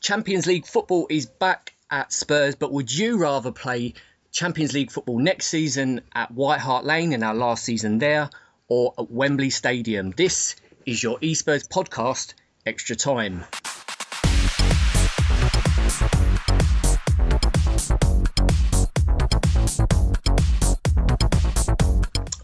Champions League football is back at Spurs, but would you rather play Champions League football next season at Hart Lane in our last season there, or at Wembley Stadium? This is your e-Spurs podcast, Extra Time.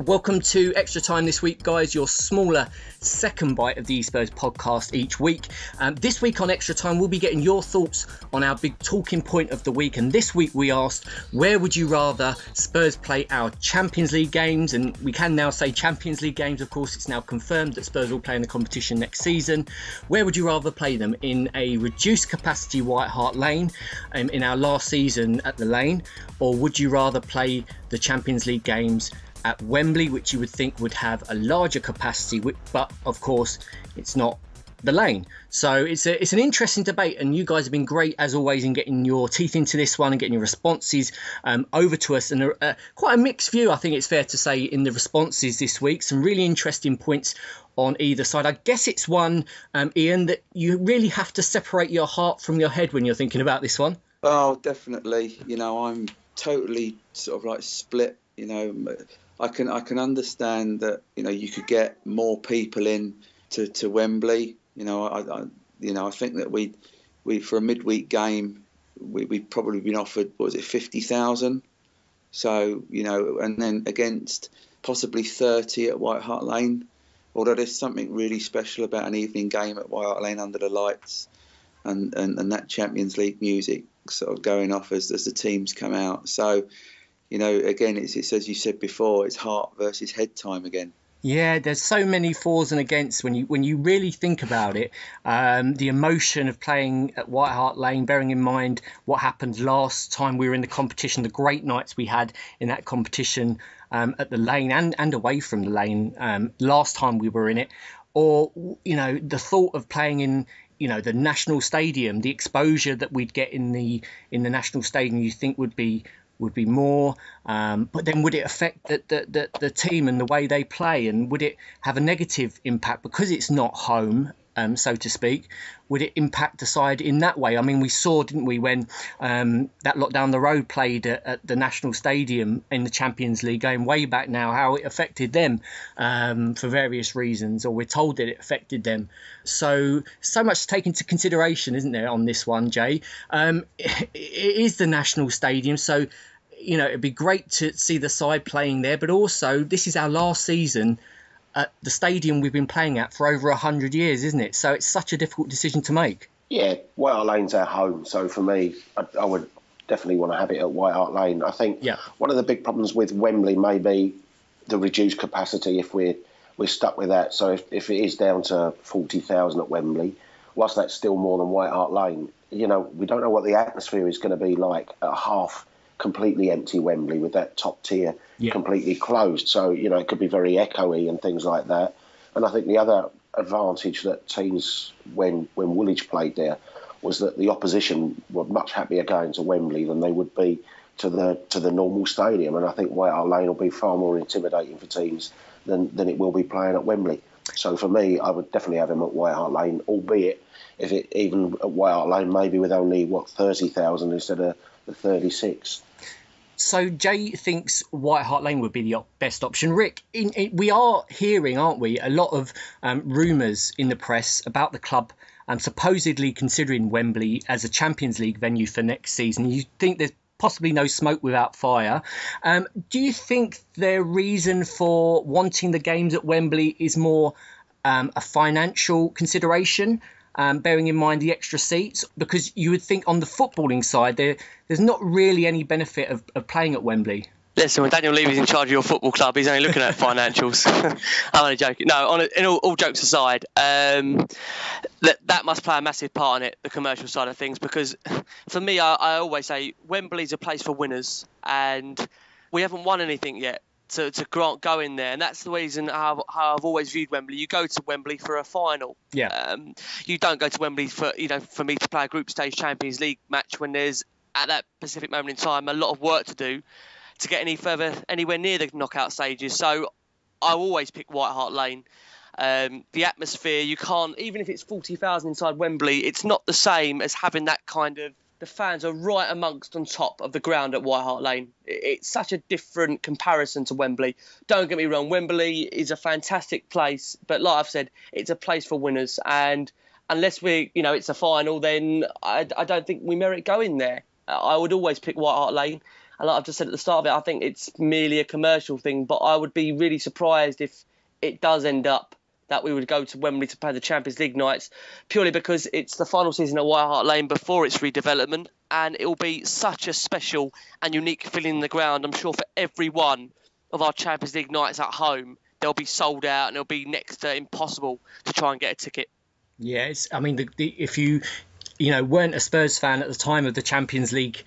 Welcome to Extra Time this week, guys, your smaller second bite of the e-Spurs podcast each week. This week on Extra Time, we'll be getting your thoughts on our big talking point of the week. And this week we asked, where would you rather Spurs play our Champions League games? And we can now say Champions League games, of course. It's now confirmed that Spurs will play in the competition next season. Where would you rather play them? In a reduced capacity Hart Lane, in our last season at the Lane? Or would you rather play the Champions League games at Wembley, which you would think would have a larger capacity, but of course it's not the Lane? So it's an interesting debate, and you guys have been great as always in getting your teeth into this one and getting your responses over to us, and quite a mixed view, I think it's fair to say, in the responses this week. Some really interesting points on either side. I guess it's one, Ian, that you really have to separate your heart from your head when you're thinking about this one. Oh, definitely. I'm totally sort of like split. I can understand that you could get more people in to Wembley. I think that we for a midweek game we'd probably been offered, what was it, 50,000. So and then against possibly 30 at Hart Lane. Although there's something really special about an evening game at Hart Lane under the lights, and that Champions League music sort of going off as the teams come out. So. Again, it's as you said before, it's heart versus head time again. Yeah, there's so many fors and against when you really think about it. The emotion of playing at Hart Lane, bearing in mind what happened last time we were in the competition, the great nights we had in that competition at the Lane and away from the Lane last time we were in it. Or, the thought of playing in the National Stadium, the exposure that we'd get in the National Stadium, you think would be more, but then would it affect the team and the way they play, and would it have a negative impact because it's not home, so to speak? Would it impact the side in that way? I mean, we saw, didn't we, when that lot down the road played at the National Stadium in the Champions League going way back now, how it affected them for various reasons, or we're told that it affected them. So much to take into consideration, isn't there, on this one, Jay? It is the National Stadium, so it'd be great to see the side playing there, but also this is our last season at the stadium we've been playing at for over 100 years, isn't it? So it's such a difficult decision to make. Yeah, Hart Lane's our home, so for me, I would definitely want to have it at Hart Lane. I think one of the big problems with Wembley may be the reduced capacity if we're stuck with that. So if it is down to 40,000 at Wembley, whilst that's still more than Hart Lane, we don't know what the atmosphere is going to be like at half completely empty Wembley with that top tier completely closed. So, it could be very echoey and things like that. And I think the other advantage that teams, when Woolwich played there, was that the opposition were much happier going to Wembley than they would be to the normal stadium. And I think Hart Lane will be far more intimidating for teams than it will be playing at Wembley. So for me, I would definitely have him at Hart Lane, albeit if it even at Hart Lane maybe with only 30,000 instead of the 36. So Jay thinks Hart Lane would be the best option. Rick, we are hearing, aren't we, a lot of rumours in the press about the club supposedly considering Wembley as a Champions League venue for next season. You think there's possibly no smoke without fire. Do you think their reason for wanting the games at Wembley is more a financial consideration? Bearing in mind the extra seats, because you would think on the footballing side there's not really any benefit of playing at Wembley. Listen, when Daniel Levy's in charge of your football club, he's only looking at financials. I'm only joking. No, all jokes aside, that must play a massive part in it, the commercial side of things, because for me, I always say Wembley's a place for winners, and we haven't won anything yet to go in there, and that's the reason how I've always viewed Wembley. You go to Wembley for a final. Yeah. You don't go to Wembley for me to play a group stage Champions League match when there's, at that specific moment in time, a lot of work to do to get anywhere near the knockout stages. So I always pick Hart Lane. The atmosphere, you can't, even if it's 40,000 inside Wembley, it's not the same as having that kind of, the fans are right amongst on top of the ground at White Hart Lane. It's such a different comparison to Wembley. Don't get me wrong, Wembley is a fantastic place, but like I've said, it's a place for winners. And unless it's a final, then I don't think we merit going there. I would always pick White Hart Lane. And like I've just said at the start of it, I think it's merely a commercial thing, but I would be really surprised if it does end up that we would go to Wembley to play the Champions League nights, purely because it's the final season at White Hart Lane before its redevelopment, and it will be such a special and unique feeling in the ground. I'm sure for every one of our Champions League nights at home, they'll be sold out and it'll be next to impossible to try and get a ticket. Yes, I mean, if you weren't a Spurs fan at the time of the Champions League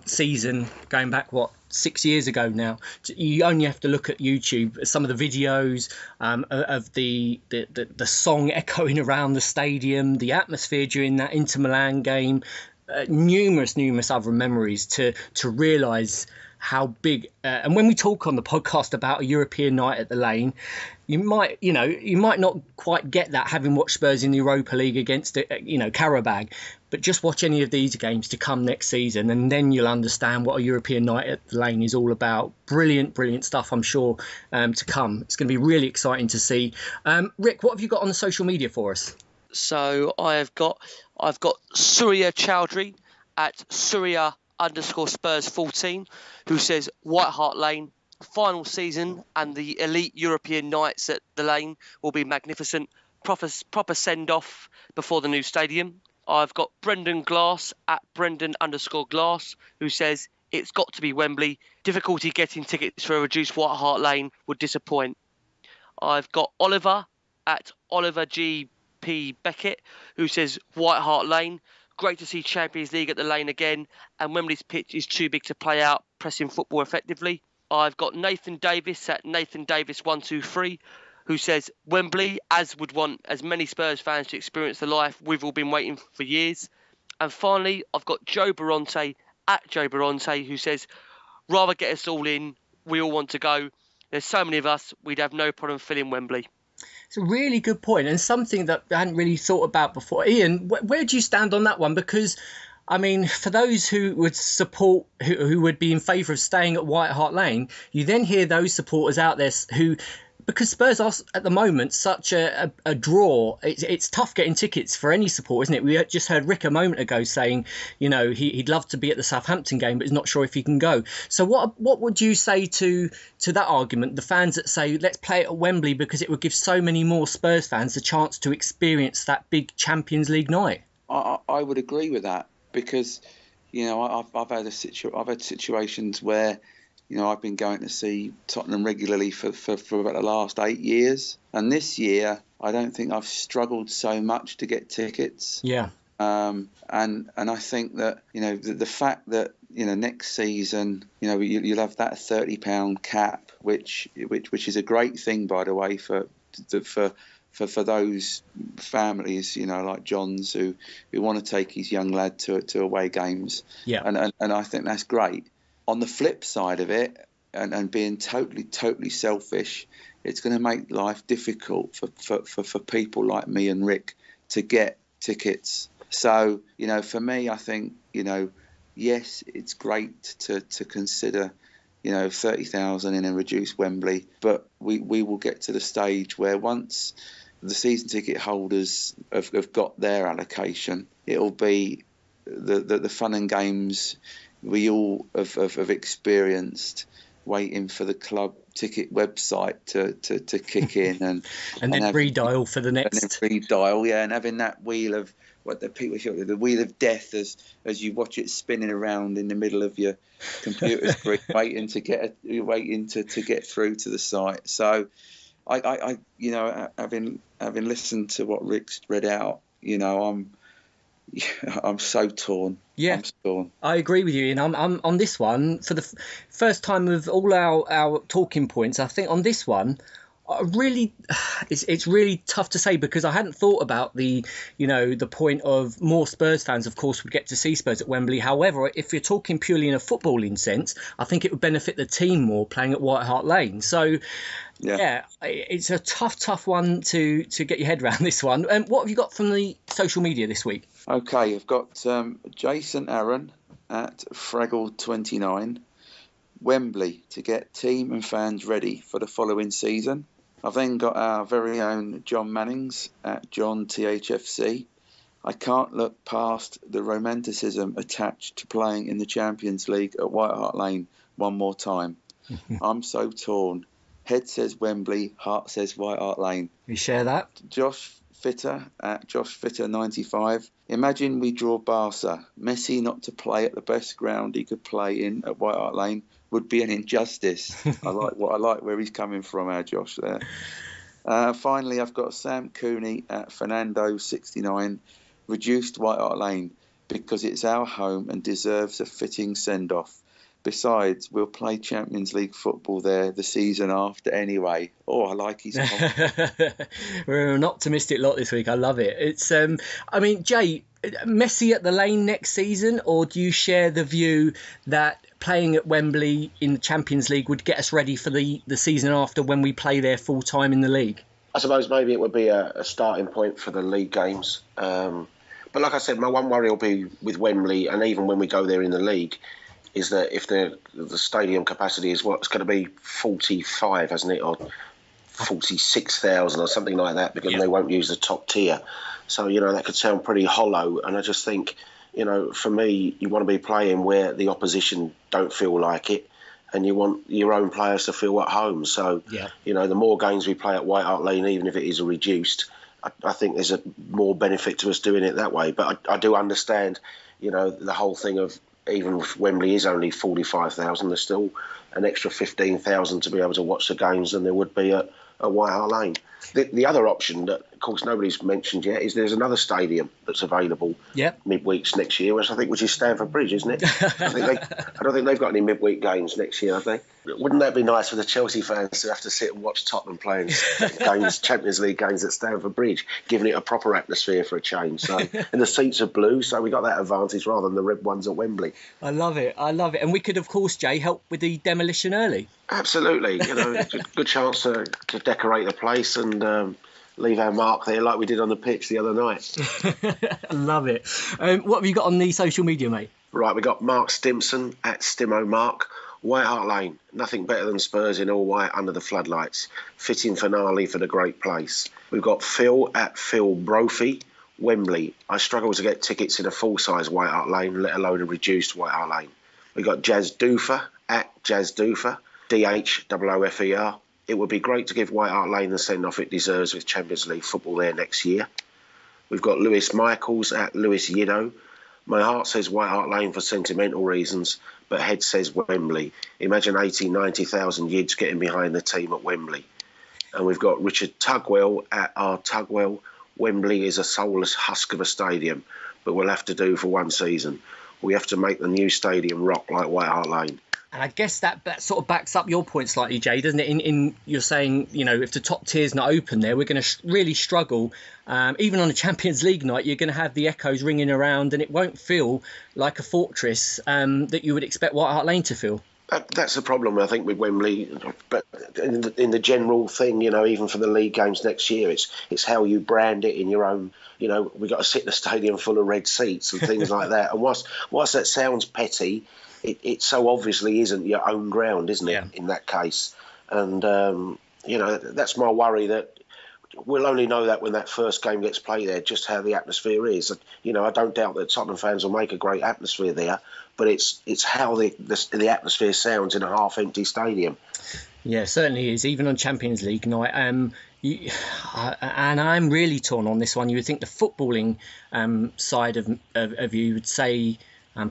season, going back, 6 years ago now, you only have to look at YouTube, some of the videos of the song echoing around the stadium, the atmosphere during that Inter Milan game, numerous other memories to realise how big. And when we talk on the podcast about a European night at the Lane, you might not quite get that having watched Spurs in the Europa League against Karabag, but just watch any of these games to come next season, and then you'll understand what a European night at the Lane is all about. Brilliant stuff, I'm sure, to come. It's going to be really exciting to see. Rick, what have you got on the social media for us? So I've got Surya Chowdhury at Surya_Spurs14, who says White Hart Lane final season and the elite European nights at the Lane will be magnificent. Proper send-off before the new stadium. I've got Brendan Glass at Brendan_Glass, who says it's got to be Wembley. Difficulty getting tickets for a reduced White Hart Lane would disappoint. I've got Oliver at Oliver G.P. Beckett, who says White Hart Lane. Great to see Champions League at the Lane again, and Wembley's pitch is too big to play out pressing football effectively. I've got Nathan Davis at Nathan Davis123, who says Wembley, as would want as many Spurs fans to experience the life we've all been waiting for years. And finally, I've got Joe Baronte at Joe Baronte, who says rather get us all in, we all want to go. There's so many of us, we'd have no problem filling Wembley. It's a really good point, and something that I hadn't really thought about before. Ian, where do you stand on that one? Because, I mean, for those who would support, who would be in favour of staying at White Hart Lane, you then hear those supporters out there who, because Spurs are at the moment such a draw, it's tough getting tickets for any support, isn't it? We just heard Rick a moment ago saying, he'd love to be at the Southampton game, but he's not sure if he can go. So what would you say to that argument, the fans that say, let's play it at Wembley because it would give so many more Spurs fans the chance to experience that big Champions League night? I would agree with that, because, I've had situations where, I've been going to see Tottenham regularly for about the last 8 years. And this year, I don't think I've struggled so much to get tickets. Yeah. And I think that, the fact that, next season, you'll have that £30 cap, which is a great thing, by the way, for those families, like John's, who want to take his young lad to away games. Yeah. And I think that's great. On the flip side of it, and being totally selfish, it's going to make life difficult for people like me and Rick to get tickets. So, for me, I think, yes, it's great to consider, 30,000 in a reduced Wembley, but we will get to the stage where once the season ticket holders have got their allocation, it'll be the fun and games we all have experienced, waiting for the club ticket website to kick in and then redial for the next. And then redial, and having that wheel of what the people show, the wheel of death as you watch it spinning around in the middle of your computer screen, waiting to get through to the site. So, I having listened to what Rick's read out, I'm so torn. Yeah, I'm torn. I agree with you, and I'm on this one for the first time of all our talking points. I think on this one, It's really tough to say, because I hadn't thought about the point of more Spurs fans, of course, would get to see Spurs at Wembley. However, if you're talking purely in a footballing sense, I think it would benefit the team more playing at White Hart Lane. So, yeah, it's a tough one to get your head around, this one. And what have you got from the social media this week? Okay, I've got Jason Aaron at Fraggle29. Wembley to get team and fans ready for the following season. I've then got our very own John Mannings at John THFC. I can't look past the romanticism attached to playing in the Champions League at White Hart Lane one more time. I'm so torn. Head says Wembley, heart says White Hart Lane. You share that? Josh Fitter at JoshFitter95. Imagine we draw Barca. Messi not to play at the best ground he could play in at White Hart Lane would be an injustice. I like where he's coming from, our Josh there. Finally, I've got Sam Cooney at Fernando69. Reduced White Hart Lane because it's our home and deserves a fitting send-off. Besides, we'll play Champions League football there the season after anyway. Oh, I like his comment. We're an optimistic lot this week. I love it. It's, Jay, Messi at the Lane next season, or do you share the view that playing at Wembley in the Champions League would get us ready for the season after, when we play there full time in the league? I suppose maybe it would be a starting point for the league games. But like I said, my one worry will be with Wembley, and even when we go there in the league, is that if the stadium capacity is what's going to be 45, hasn't it, or 46,000 or something like that, because they won't use the top tier. So, that could sound pretty hollow. And I just think, for me, you want to be playing where the opposition don't feel like it, and you want your own players to feel at home. So, the more games we play at White Hart Lane, even if it is reduced, I think there's a more benefit to us doing it that way. But I do understand, the whole thing of, even if Wembley is only 45,000, there's still an extra 15,000 to be able to watch the games than there would be at White Hart Lane. The other option that, of course, nobody's mentioned yet is there's another stadium that's available midweeks next year, which is Stamford Bridge, isn't it? I don't think they've got any midweek games next year, have they? Wouldn't that be nice for the Chelsea fans to have to sit and watch Tottenham playing games, Champions League games at Stamford Bridge, giving it a proper atmosphere for a change? So, and the seats are blue, so we got that advantage rather than the red ones at Wembley. I love it. And we could, of course, Jay, help with the demolition early. Absolutely. Good chance to decorate the place and leave our mark there like we did on the pitch the other night. I love it. What have you got on the social media, mate? Right, we got Mark Stimson at StimoMark. White Hart Lane, nothing better than Spurs in all white under the floodlights. Fitting finale for the great place. We've got Phil at Phil Brophy. Wembley, I struggle to get tickets in a full-size White Hart Lane, let alone a reduced White Hart Lane. We've got Jazz Doofer at Jazz Doofer. DHOOFER. It would be great to give White Hart Lane the send-off it deserves with Champions League football there next year. We've got Lewis Michaels at Lewis Yiddo. My heart says White Hart Lane for sentimental reasons, but head says Wembley. Imagine 80,000, 90,000 Yids getting behind the team at Wembley. And we've got Richard Tugwell at our Tugwell. Wembley is a soulless husk of a stadium, but we'll have to do for one season. We have to make the new stadium rock like White Hart Lane. And I guess that sort of backs up your point slightly, Jay, doesn't it? In you're saying, if the top tier's not open there, we're going to really struggle. Even on a Champions League night, you're going to have the echoes ringing around, and it won't feel like a fortress that you would expect White Hart Lane to feel. That's the problem, I think, with Wembley. But in the general thing, even for the league games next year, it's how you brand it in your own. We've got to sit in a stadium full of red seats and things like that. And whilst that sounds petty, it so obviously isn't your own ground, isn't it, in that case? And, that's my worry, that we'll only know that when that first game gets played there, just how the atmosphere is. I don't doubt that Tottenham fans will make a great atmosphere there, but it's how the atmosphere sounds in a half-empty stadium. Yeah, it certainly is, even on Champions League night. And I'm really torn on this one. You would think the footballing side of you would say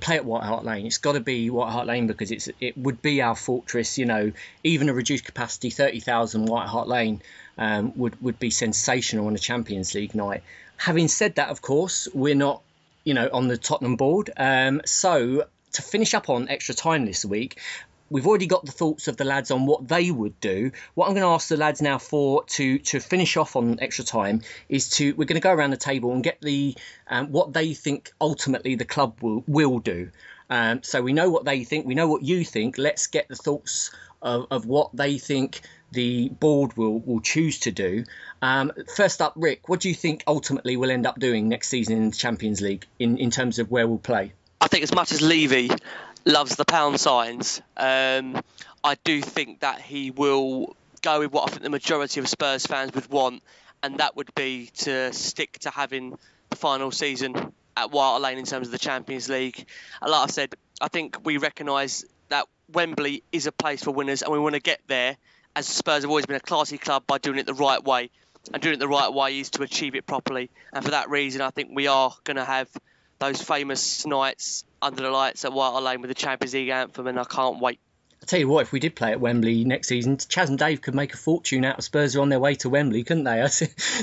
play at White Hart Lane. It's got to be White Hart Lane because it would be our fortress. Even a reduced capacity 30,000 White Hart Lane would be sensational on a Champions League night. Having said that, of course, we're not on the Tottenham board. So to finish up on extra time this week, we've already got the thoughts of the lads on what they would do. What I'm going to ask the lads now to finish off on extra time is we're going to go around the table and get what they think ultimately the club will do. So we know what they think, we know what you think. Let's get the thoughts of what they think the board will choose to do. First up, Rick, what do you think ultimately we'll end up doing next season in the Champions League in terms of where we'll play? I think as much as Levy loves the pound signs, I do think that he will go with what I think the majority of Spurs fans would want, and that would be to stick to having the final season at White Hart Lane in terms of the Champions League. And like I said, I think we recognise that Wembley is a place for winners, and we want to get there, as Spurs have always been a classy club, by doing it the right way. And doing it the right way is to achieve it properly. And for that reason, I think we are going to have those famous nights under the lights at White Hart Lane with the Champions League anthem, and I can't wait. I'll tell you what, if we did play at Wembley next season, Chaz and Dave could make a fortune out of Spurs who are on their way to Wembley, couldn't they?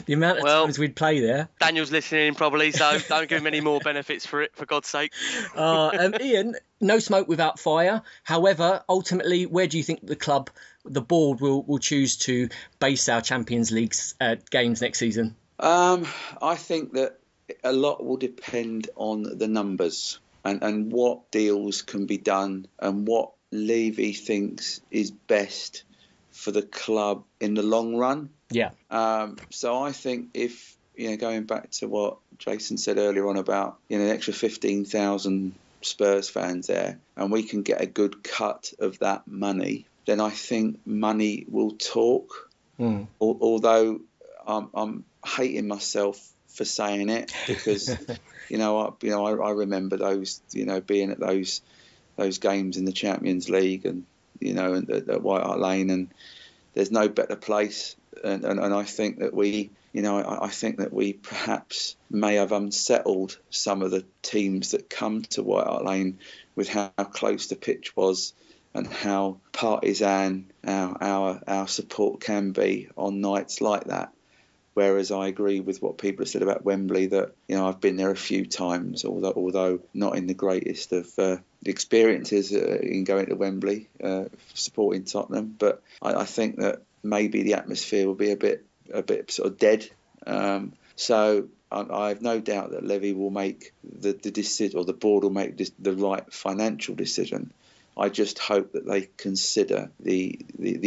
The amount of times we'd play there. Daniel's listening probably, so don't give him any more benefits for it, for God's sake. Ian, no smoke without fire. However, ultimately, where do you think the board will choose to base our Champions League games next season? I think that a lot will depend on the numbers and what deals can be done and what Levy thinks is best for the club in the long run. Yeah. So I think if, going back to what Jason said earlier on about, an extra 15,000 Spurs fans there, and we can get a good cut of that money, then I think money will talk. Although I'm hating myself for saying it, because I remember those being at those games in the Champions League and at White Hart Lane, and there's no better place, and I think that we perhaps may have unsettled some of the teams that come to White Hart Lane with how close the pitch was and how partisan our support can be on nights like that. Whereas I agree with what people have said about Wembley, that I've been there a few times, although not in the greatest of experiences in going to Wembley supporting Tottenham. But I think that maybe the atmosphere will be a bit sort of dead. So I have no doubt that Levy will make the decision, or the board will make the right financial decision. I just hope that they consider the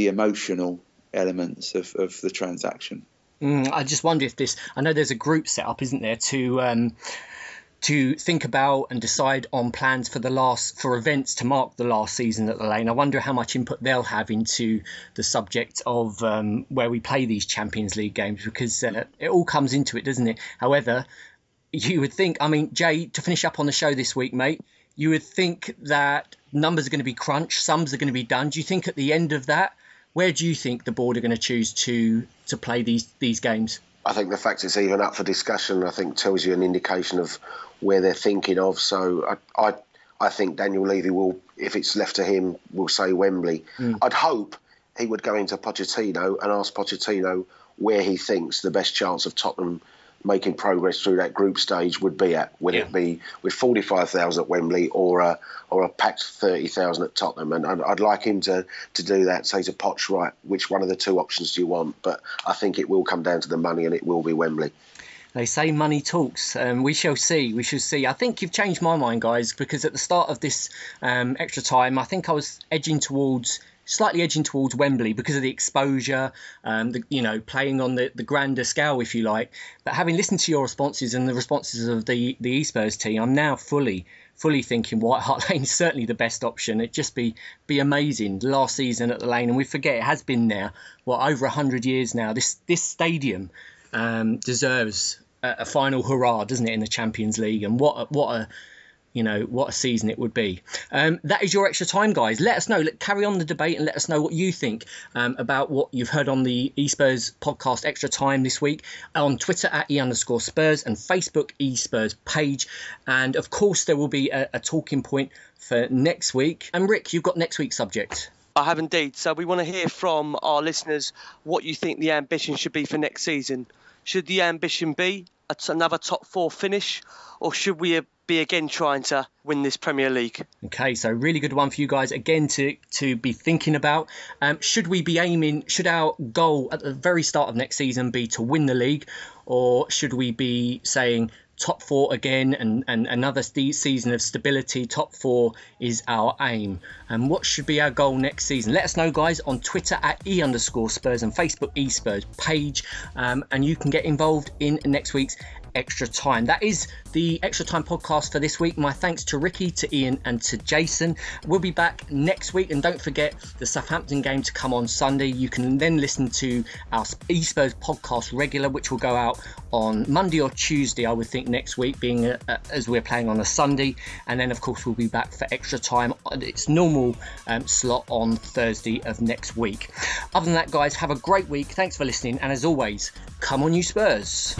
emotional elements of the transaction. I just wonder if I know there's a group set up, isn't there, to think about and decide on plans for events to mark the last season at the Lane. I wonder how much input they'll have into the subject of where we play these Champions League games, because it all comes into it, doesn't it? However, you would think, Jay, to finish up on the show this week, mate, you would think that numbers are going to be crunched, sums are going to be done. Do you think at the end of that, where do you think the board are going to choose to play these games? I think the fact it's even up for discussion, I think, tells you an indication of where they're thinking of. So I think Daniel Levy will, if it's left to him, will say Wembley. I'd hope he would go into Pochettino and ask Pochettino where he thinks the best chance of Tottenham making progress through that group stage would be at. Would it be with 45,000 at Wembley or a packed 30,000 at Tottenham? And I'd like him to do that, say to Poch, right, which one of the two options do you want? But I think it will come down to the money, and it will be Wembley. They say money talks. We shall see. I think you've changed my mind, guys, because at the start of this extra time, I think I was slightly edging towards Wembley because of the exposure, playing on the grander scale, if you like. But having listened to your responses and the responses of the e-Spurs team, I'm now fully thinking White Hart Lane is certainly the best option. It'd just be amazing. Last season at the Lane, and we forget it has been there, over 100 years now. This stadium deserves a final hurrah, doesn't it, in the Champions League? And what a season it would be. That is your extra time, guys. Let us know. Carry on the debate and let us know what you think about what you've heard on the e-Spurs podcast extra time this week on Twitter at @e_Spurs and Facebook e-Spurs page. And of course, there will be a talking point for next week. And Rick, you've got next week's subject. I have indeed. So we want to hear from our listeners what you think the ambition should be for next season. Should the ambition be a another top 4 finish, or should we be again trying to win this Premier League? Okay, so really good one for you guys again to be thinking about. Should our goal at the very start of next season be to win the league, or should we be saying top 4 again and another season of stability? Top 4 is our aim. And what should be our goal next season? Let us know, guys, on Twitter at @e_Spurs and Facebook e-Spurs page. And you can get involved in next week's Extra Time. That is the Extra Time podcast for this week. My thanks to Ricky, to Ian and to Jason. We'll be back next week, and don't forget the Southampton game to come on Sunday. You can then listen to our e-Spurs podcast regular, which will go out on Monday or Tuesday, I would think, next week, being as we're playing on a Sunday. And then of course we'll be back for Extra Time on its normal slot on Thursday of next week. Other than that, guys, have a great week. Thanks for listening, and as always, come on you Spurs.